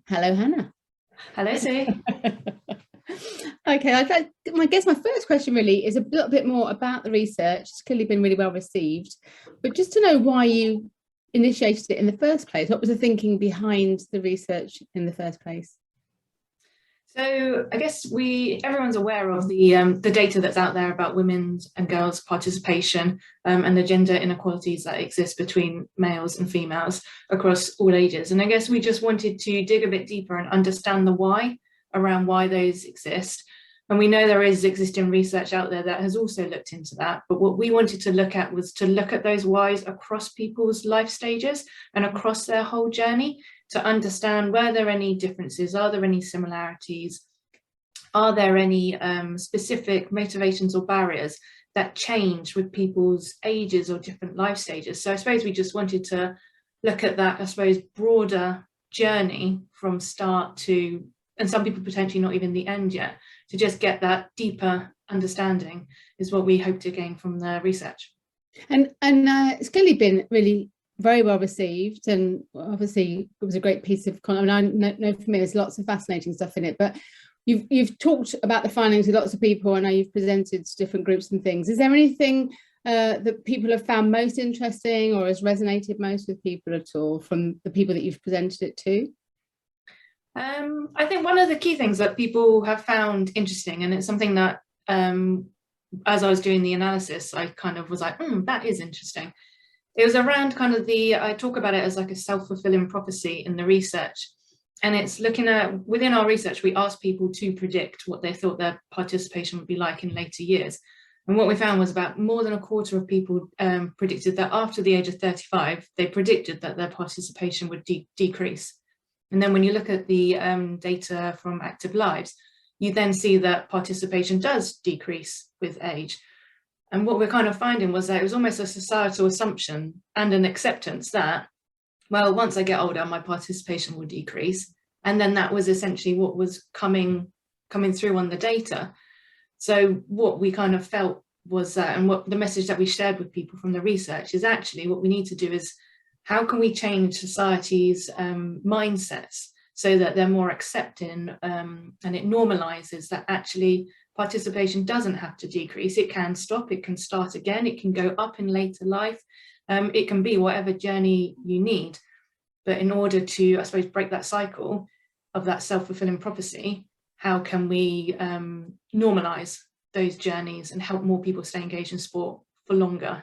Hello, Hannah. Hello, Sue. Okay, I guess my first question really is a little bit more about the research. It's clearly been really well received, but just to know why you initiated it in the first place. What was the thinking behind the research in the first place? So I guess everyone's aware of the data that's out there about women's and girls' participation and the gender inequalities that exist between males and females across all ages. And I guess we just wanted to dig a bit deeper and understand the why around why those exist. And we know there is existing research out there that has also looked into that. But what we wanted to look at was to look at those whys across people's life stages and across their whole journey, to understand, were there any differences? Are there any similarities? Are there any specific motivations or barriers that change with people's ages or different life stages? So I suppose we just wanted to look at that, I suppose, broader journey from start to, and some people potentially not even the end yet, to just get that deeper understanding is what we hope to gain from the research. And it's clearly been really very well received, and obviously it was a great piece of content. I know for me there's lots of fascinating stuff in it, but you've talked about the findings with lots of people. I know you've presented to different groups and things. Is there anything that people have found most interesting or has resonated most with people at all from the people that you've presented it to? I think one of the key things that people have found interesting, and it's something that as I was doing the analysis, I kind of was like, that is interesting. It was around kind of I talk about it as like a self-fulfilling prophecy in the research. And it's looking at, within our research, we asked people to predict what they thought their participation would be like in later years. And what we found was about more than a quarter of people predicted that after the age of 35, they predicted that their participation would decrease. And then when you look at the data from Active Lives, you then see that participation does decrease with age. And what we're kind of finding was that it was almost a societal assumption and an acceptance that, well, once I get older, my participation will decrease. And then that was essentially what was coming through on the data. So what we kind of felt was that, and what the message that we shared with people from the research is actually what we need to do is, how can we change society's mindsets so that they're more accepting and it normalizes that actually participation doesn't have to decrease. It can stop, it can start again, it can go up in later life. It can be whatever journey you need. But in order to, I suppose, break that cycle of that self-fulfilling prophecy, how can we normalize those journeys and help more people stay engaged in sport for longer?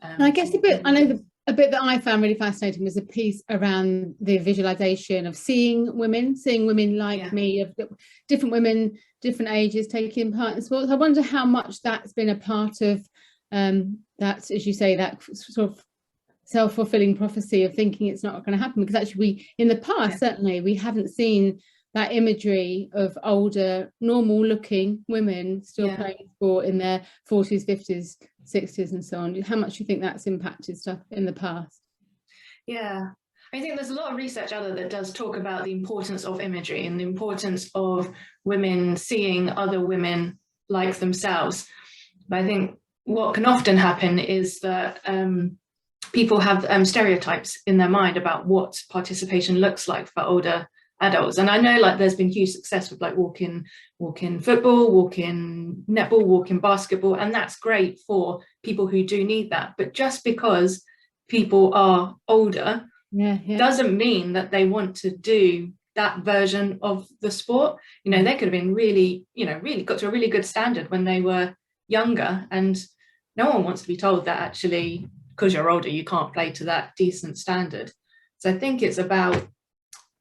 I guess a bit that I found really fascinating was a piece around the visualization of seeing women like me, of different women, different ages taking part in sports. I wonder how much that's been a part of that, as you say, that sort of self-fulfilling prophecy of thinking it's not going to happen, because actually in the past, certainly we haven't seen that imagery of older, normal looking women still playing sport in their 40s, 50s, 60s and so on. How much do you think that's impacted stuff in the past? Yeah, I think there's a lot of research out there that does talk about the importance of imagery and the importance of women seeing other women like themselves. But I think what can often happen is that people have stereotypes in their mind about what participation looks like for older adults. And I know, like, there's been huge success with like walk-in football, walk-in netball, walk-in basketball, and that's great for people who do need that. But just because people are older doesn't mean that they want to do that version of the sport. You know, they could have been really got to a really good standard when they were younger, and no one wants to be told that actually because you're older you can't play to that decent standard. So I think it's about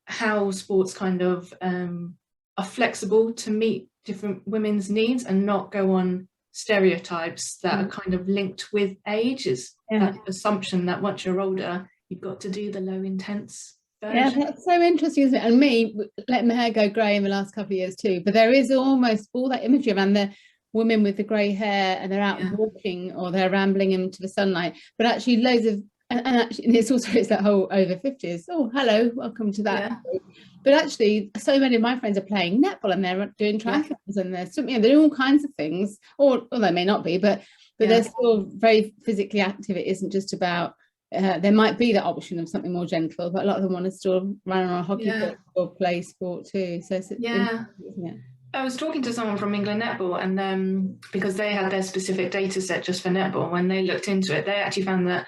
how sports kind of are flexible to meet different women's needs and not go on stereotypes that are kind of linked with age. Is that assumption that once you're older you've got to do the low intense version. Yeah, that's so interesting, isn't it? And me letting my hair go grey in the last couple of years too, but there is almost all that imagery around the women with the grey hair and they're out walking or they're rambling into the sunlight, but actually loads of and actually it's that whole over 50s, oh hello, welcome to that. But actually so many of my friends are playing netball and they're doing triathlons and they're doing all kinds of things, or they may not be, but they're still very physically active. It isn't just about there might be that option of something more gentle, but a lot of them want to still run on a hockey pitch or play sport too. So it's yeah. isn't it? I was talking to someone from England Netball, and because they had their specific data set just for netball, when they looked into it, they actually found that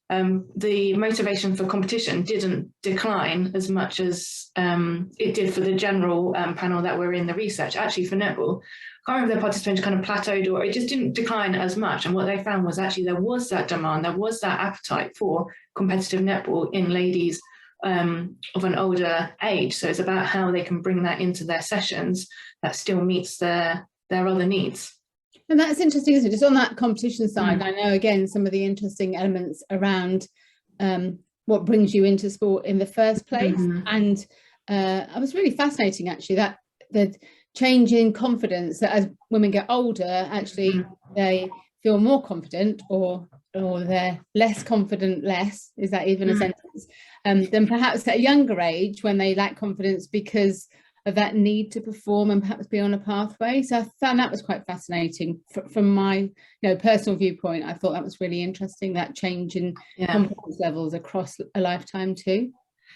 the motivation for competition didn't decline as much as it did for the general panel that were in the research. Actually, for netball, I can't remember if their participants kind of plateaued, or it just didn't decline as much. And what they found was actually there was that demand, there was that appetite for competitive netball in ladies of an older age. So it's about how they can bring that into their sessions that still meets their other needs. And that's interesting, isn't it? Just on that competition side, I know, again, some of the interesting elements around what brings you into sport in the first place. And I was really fascinating, actually, that the change in confidence, that as women get older, actually, they feel more confident, or they're less confident, is that even a sentence, than perhaps at a younger age when they lack confidence because of that need to perform and perhaps be on a pathway. So I found that was quite fascinating from my personal viewpoint. I thought that was really interesting, that change in confidence levels across a lifetime too.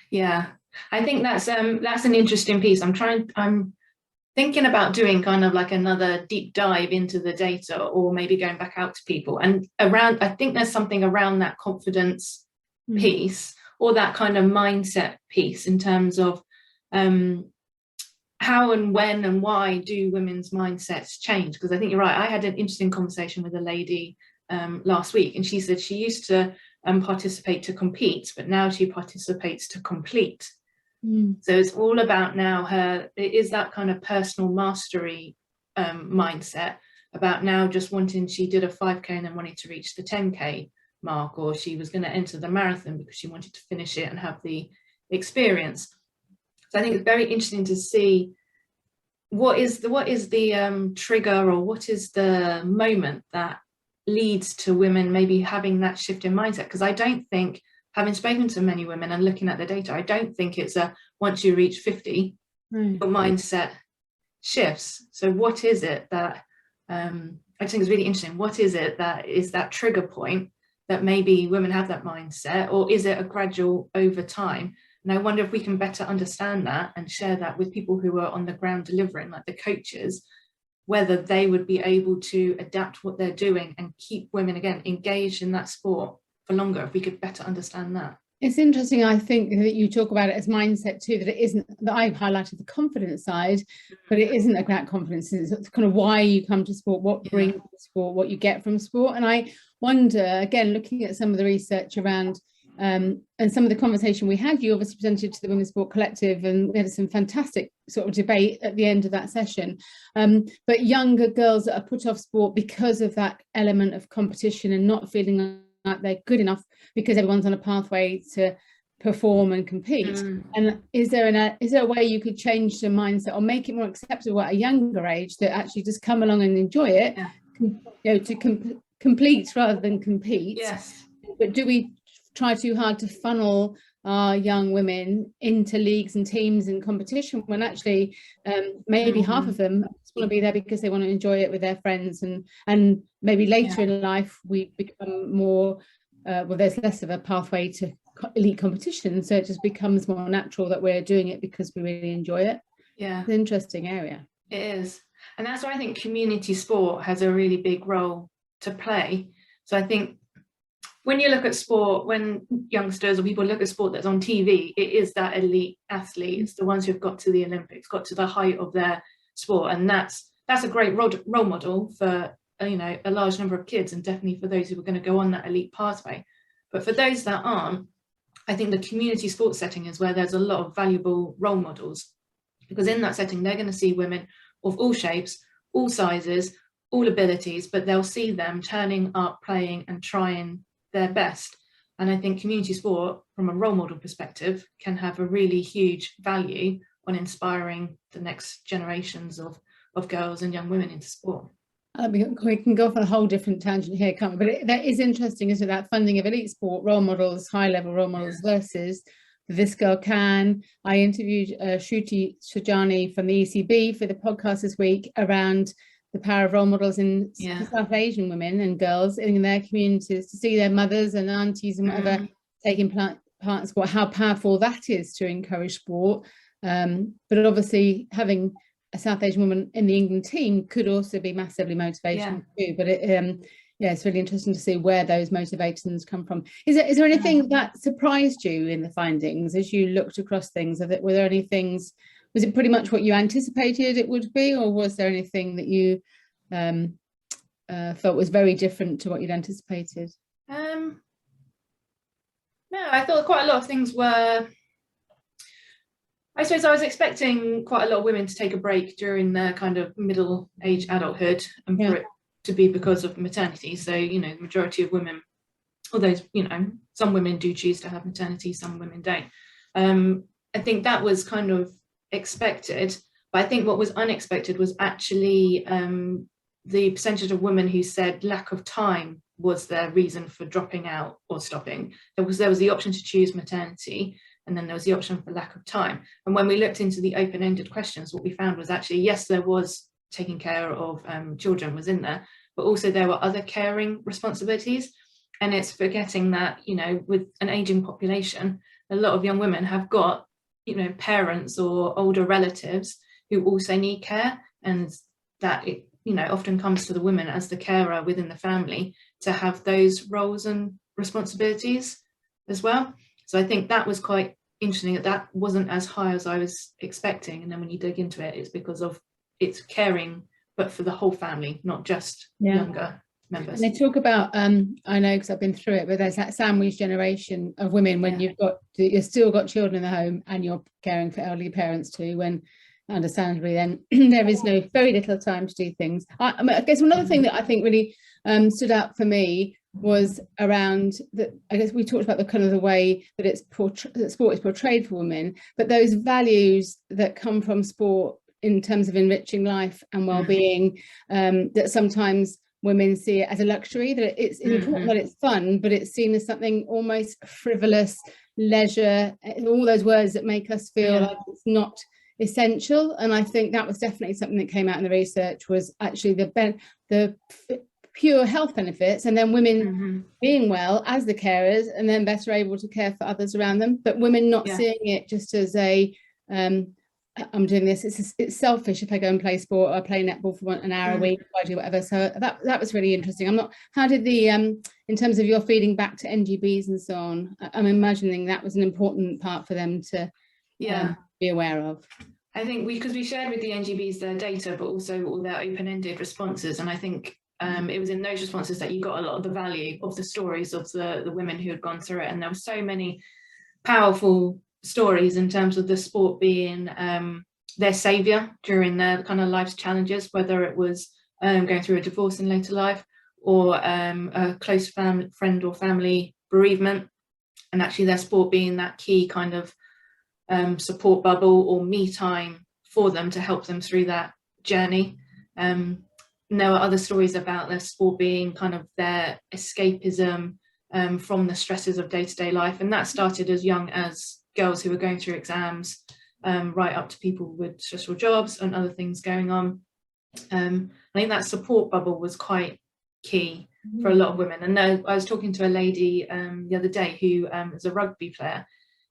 Yeah, I think that's an interesting piece. I'm thinking about doing kind of like another deep dive into the data, or maybe going back out to people and around. I think there's something around that confidence piece, or that kind of mindset piece, in terms of how and when and why do women's mindsets change? Because I think you're right. I had an interesting conversation with a lady last week, and she said she used to participate to compete, but now she participates to complete. So it's all about now it is that kind of personal mastery mindset, about now just wanting, she did a 5K and then wanted to reach the 10K mark, or she was going to enter the marathon because she wanted to finish it and have the experience. So I think it's very interesting to see what is the trigger, or what is the moment that leads to women maybe having that shift in mindset. Because I don't think, having spoken to many women and looking at the data, I don't think it's once you reach 50, your mindset shifts. So what is it that, I think it's really interesting, what is it that is that trigger point that maybe women have that mindset, or is it a gradual over time? And I wonder if we can better understand that and share that with people who are on the ground delivering, like the coaches, whether they would be able to adapt what they're doing and keep women, again, engaged in that sport for longer, if we could better understand that. It's interesting, I think, that you talk about it as mindset too, that it isn't, that I've highlighted the confidence side, but it isn't about confidence. It's kind of why you come to sport, what brings sport, what you get from sport. And I wonder, again, looking at some of the research around and some of the conversation we had, you obviously presented to the Women's Sport Collective, and we had some fantastic sort of debate at the end of that session. But younger girls that are put off sport because of that element of competition and not feeling like they're good enough because everyone's on a pathway to perform and compete. And is there a way you could change the mindset or make it more acceptable at a younger age, that actually just come along and enjoy it, to complete rather than compete? Yes. But do we try too hard to funnel our young women into leagues and teams and competition, when actually maybe half of them just want to be there because they want to enjoy it with their friends, and maybe later in life we become more there's less of a pathway to elite competition, so it just becomes more natural that we're doing it because we really enjoy it. It's an interesting area. It is, and that's why I think community sport has a really big role to play. So I think when you look at sport, when youngsters or people look at sport that's on TV, it is that elite athlete. It's the ones who've got to the Olympics, got to the height of their sport, and that's a great role model for a large number of kids, and definitely for those who are going to go on that elite pathway. But for those that aren't, I think the community sports setting is where there's a lot of valuable role models, because in that setting they're going to see women of all shapes, all sizes, all abilities, but they'll see them turning up, playing and trying their best. And I think community sport, from a role model perspective, can have a really huge value on inspiring the next generations of girls and young women into sport. We can go off on a whole different tangent here, can't we? But that is interesting, isn't it? That funding of elite sport, role models, high level role models versus This Girl Can. I interviewed Shruti Shajani from the ECB for the podcast this week around the power of role models in South Asian women and girls in their communities, to see their mothers and aunties and whatever taking part in sport, how powerful that is to encourage sport. But obviously having a South Asian woman in the England team could also be massively motivational too. But it's really interesting to see where those motivations come from. Is there anything that surprised you in the findings as you looked across things? Were there any things, was it pretty much what you anticipated it would be, or was there anything that you felt was very different to what you'd anticipated? No, I thought quite a lot of things were, I suppose I was expecting quite a lot of women to take a break during their kind of middle-age adulthood, and for it to be because of maternity. So, you know, the majority of women, although, you know, some women do choose to have maternity, some women don't. I think that was kind of expected, but I think what was unexpected was actually the percentage of women who said lack of time was their reason for dropping out or stopping. There was the option to choose maternity, and then there was the option for lack of time. And when we looked into the open-ended questions, what we found was actually, yes, there was taking care of children was in there, but also there were other caring responsibilities. And it's forgetting that, you know, with an aging population, a lot of young women have got, you know, parents or older relatives who also need care, and that it, you know, often comes to the women as the carer within the family to have those roles and responsibilities as well. So I think that was quite interesting, that wasn't as high as I was expecting. And then when you dig into it, it's because of it's caring, but for the whole family, not just younger members. And they talk about, I know because I've been through it, but there's that sandwich generation of women when you've still got children in the home and you're caring for elderly parents too, when understandably then there is very little time to do things. I guess another thing that I think really stood out for me was around that. I guess we talked about the kind of the way that that sport is portrayed for women, but those values that come from sport in terms of enriching life and well-being, that sometimes women see it as a luxury, that it's important, that it's fun, but it's seen as something almost frivolous, leisure, all those words that make us feel like it's not essential. And I think that was definitely something that came out in the research, was actually the pure health benefits, and then women being well as the carers and then better able to care for others around them, but women not seeing it just as a I'm doing this, it's selfish if I go and play sport or play netball for an hour a week, or I do whatever. So that was really interesting. How did the in terms of your feeding back to NGBs and so on, I'm imagining that was an important part for them to be aware of. I think because we shared with the NGBs their data, but also all their open-ended responses, and I think it was in those responses that you got a lot of the value of the stories of the women who had gone through it. And there were so many powerful stories in terms of the sport being their saviour during their kind of life's challenges, whether it was going through a divorce in later life, or a close friend or family bereavement, and actually their sport being that key kind of support bubble or me time for them to help them through that journey. And there were other stories about their sport being kind of their escapism from the stresses of day-to-day life, and that started as young as girls who were going through exams, right up to people with stressful jobs and other things going on. I think that support bubble was quite key for a lot of women. And I was talking to a lady the other day who is a rugby player,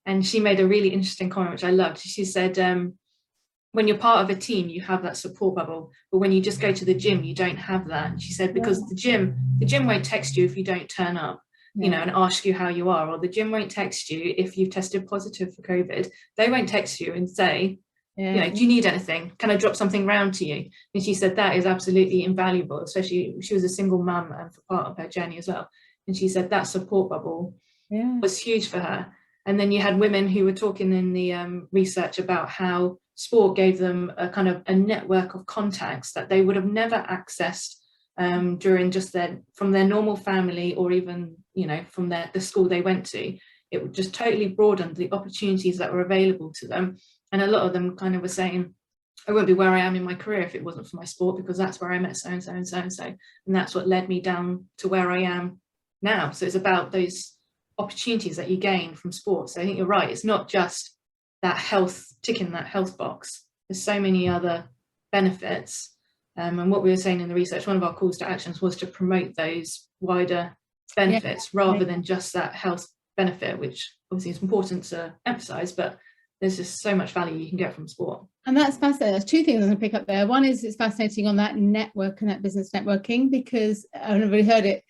and she made a really interesting comment which I loved. She said, when you're part of a team, you have that support bubble, but when you just go to the gym, you don't have that. And she said, because the gym won't text you if you don't turn up, you know, and ask you how you are, or the gym won't text you if you've tested positive for COVID. They won't text you and say, you know, do you need anything? Can I drop something round to you? And she said that is absolutely invaluable, especially she was a single mum and for part of her journey as well. And she said that support bubble was huge for her. And then you had women who were talking in the research about how sport gave them a kind of a network of contacts that they would have never accessed during just from their normal family, or even, you know, from the school they went to. It would just totally broaden the opportunities that were available to them. And a lot of them kind of were saying, I wouldn't be where I am in my career if it wasn't for my sport, because that's where I met so and so and so and so, and that's what led me down to where I am now. So it's about those opportunities that you gain from sport. So I think you're right, it's not just that health, ticking that health box. There's so many other benefits And what we were saying in the research, one of our calls to actions was to promote those wider benefits rather than just that health benefit, which obviously is important to emphasize, but there's just so much value you can get from sport. And that's fascinating. There's two things I'm going to pick up there. One is it's fascinating on that network and that business networking, because I've never really heard it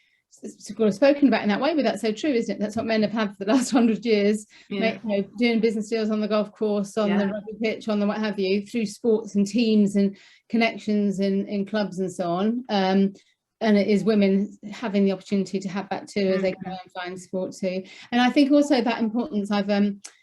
spoken about in that way, but that's so true, isn't it? That's what men have had for the last 100 years, doing business deals on the golf course, on the rugby pitch, on the what have you, through sports and teams and connections in clubs and so on. And it is women having the opportunity to have that too, as they go and find sport too. And I think also that importance, I've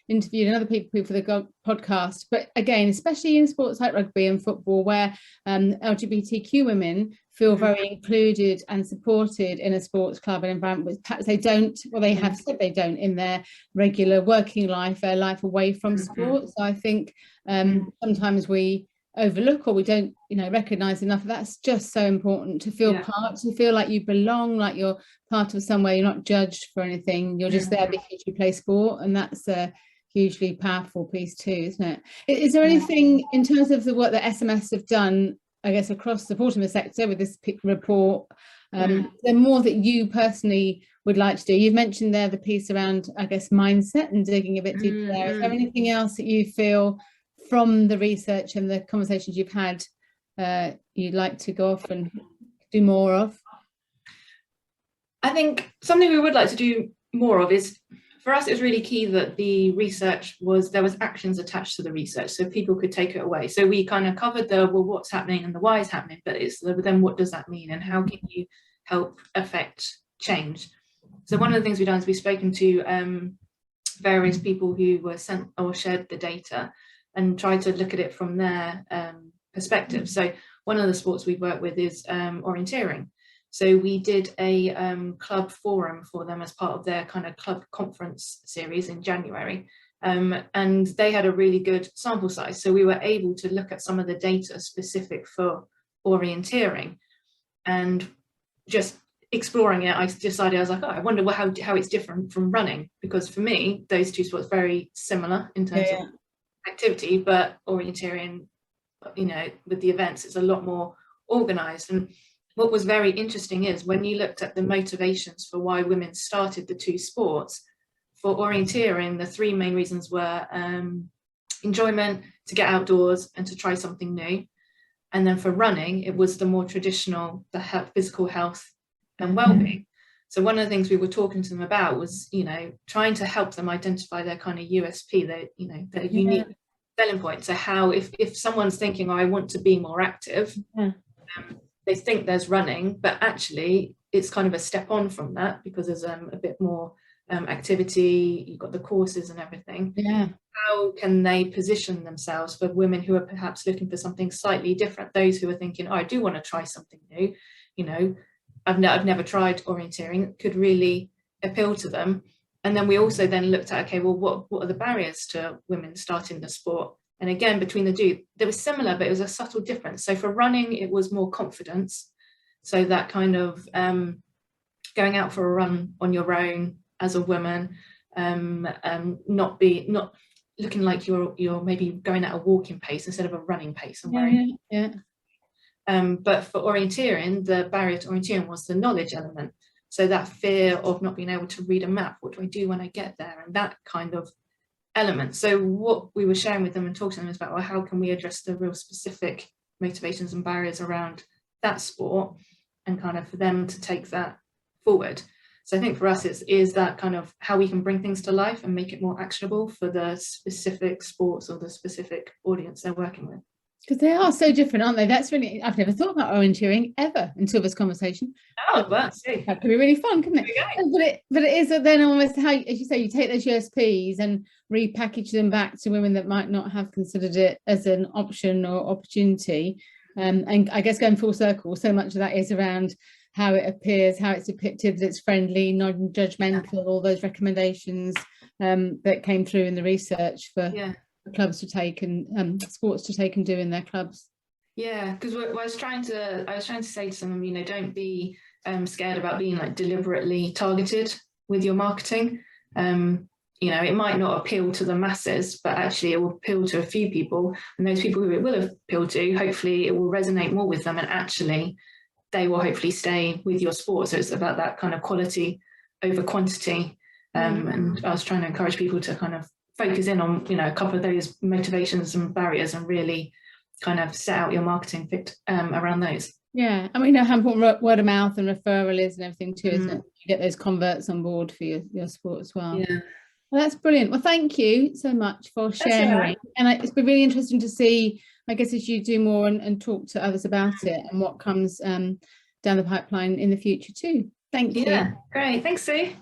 interviewed another people for the podcast, but again, especially in sports like rugby and football, where LGBTQ women feel very included and supported in a sports club and environment, which perhaps they don't, well, they have said they don't in their regular working life, their life away from sport. So I think sometimes we overlook, or we don't recognize enough. That's just so important, to feel part, to feel like you belong, like you're part of somewhere, you're not judged for anything, you're just there because you play sport. And that's a hugely powerful piece too, isn't it? Is there anything in terms of the work that SMS have done, I guess, across the Portsmouth sector with this report, there more that you personally would like to do? You've mentioned there the piece around, I guess, mindset and digging a bit deeper there. Is there anything else that you feel from the research and the conversations you've had you'd like to go off and do more of? I think something we would like to do more of is, for us, it was really key that the research there was actions attached to the research, so people could take it away. So we kind of covered the, well, what's happening and the why is happening, but it's then what does that mean and how can you help affect change? So one of the things we've done is we've spoken to various people who were sent or shared the data and tried to look at it from their perspective. So one of the sports we've worked with is orienteering. So we did a club forum for them as part of their kind of club conference series in January. And they had a really good sample size. So we were able to look at some of the data specific for orienteering, and just exploring it, I decided, I was like, oh, I wonder how it's different from running, because for me, those two sports are very similar in terms of activity, but orienteering, with the events, it's a lot more organized. And what was very interesting is when you looked at the motivations for why women started the two sports, for orienteering, the three main reasons were enjoyment, to get outdoors and to try something new. And then for running, it was the more traditional, the physical health and well-being. So one of the things we were talking to them about was, trying to help them identify their kind of USP, their unique selling point. So how, if someone's thinking, oh, I want to be more active, they think there's running, but actually it's kind of a step on from that, because there's a bit more activity, you've got the courses and everything. How can they position themselves for women who are perhaps looking for something slightly different, those who are thinking, oh, I do want to try something new, I've never tried orienteering, it could really appeal to them. And then we also then looked at, okay, well, what are the barriers to women starting the sport? And again, between the two, they were similar, but it was a subtle difference. So for running, it was more confidence. So that kind of going out for a run on your own as a woman, not looking like you're maybe going at a walking pace instead of a running pace. But for orienteering, the barrier to orienteering was the knowledge element. So that fear of not being able to read a map, what do I do when I get there? And that kind of element. So what we were sharing with them and talking to them is about, well, how can we address the real specific motivations and barriers around that sport, and kind of for them to take that forward. So I think for us, is that kind of how we can bring things to life and make it more actionable for the specific sports or the specific audience they're working with. Because they are so different, aren't they? That's really, I've never thought about orienteering ever until this conversation. Oh, but see. That could be really fun, couldn't it? But it is then almost how, as you say, you take those USPs and repackage them back to women that might not have considered it as an option or opportunity. And I guess going full circle, so much of that is around how it appears, how it's depicted, that it's friendly, non-judgmental, all those recommendations that came through in the research for clubs to take and sports to take and do in their clubs. Yeah, because I was trying to say to them, don't be scared about being like deliberately targeted with your marketing. you know, it might not appeal to the masses, but actually it will appeal to a few people, and those people who it will appeal to, hopefully it will resonate more with them, and actually they will hopefully stay with your sport. So it's about that kind of quality over quantity. And I was trying to encourage people to kind of focus in on, you know, a couple of those motivations and barriers, and really kind of set out your marketing around those. Yeah, and we know how important word of mouth and referral is and everything too, isn't it? You get those converts on board for your sport as well. Yeah. Well, that's brilliant. Well, thank you so much for sharing. Right. And it's been really interesting to see, I guess, as you do more and talk to others about it, and what comes down the pipeline in the future too. Thank you. Yeah, great. Thanks, Sue.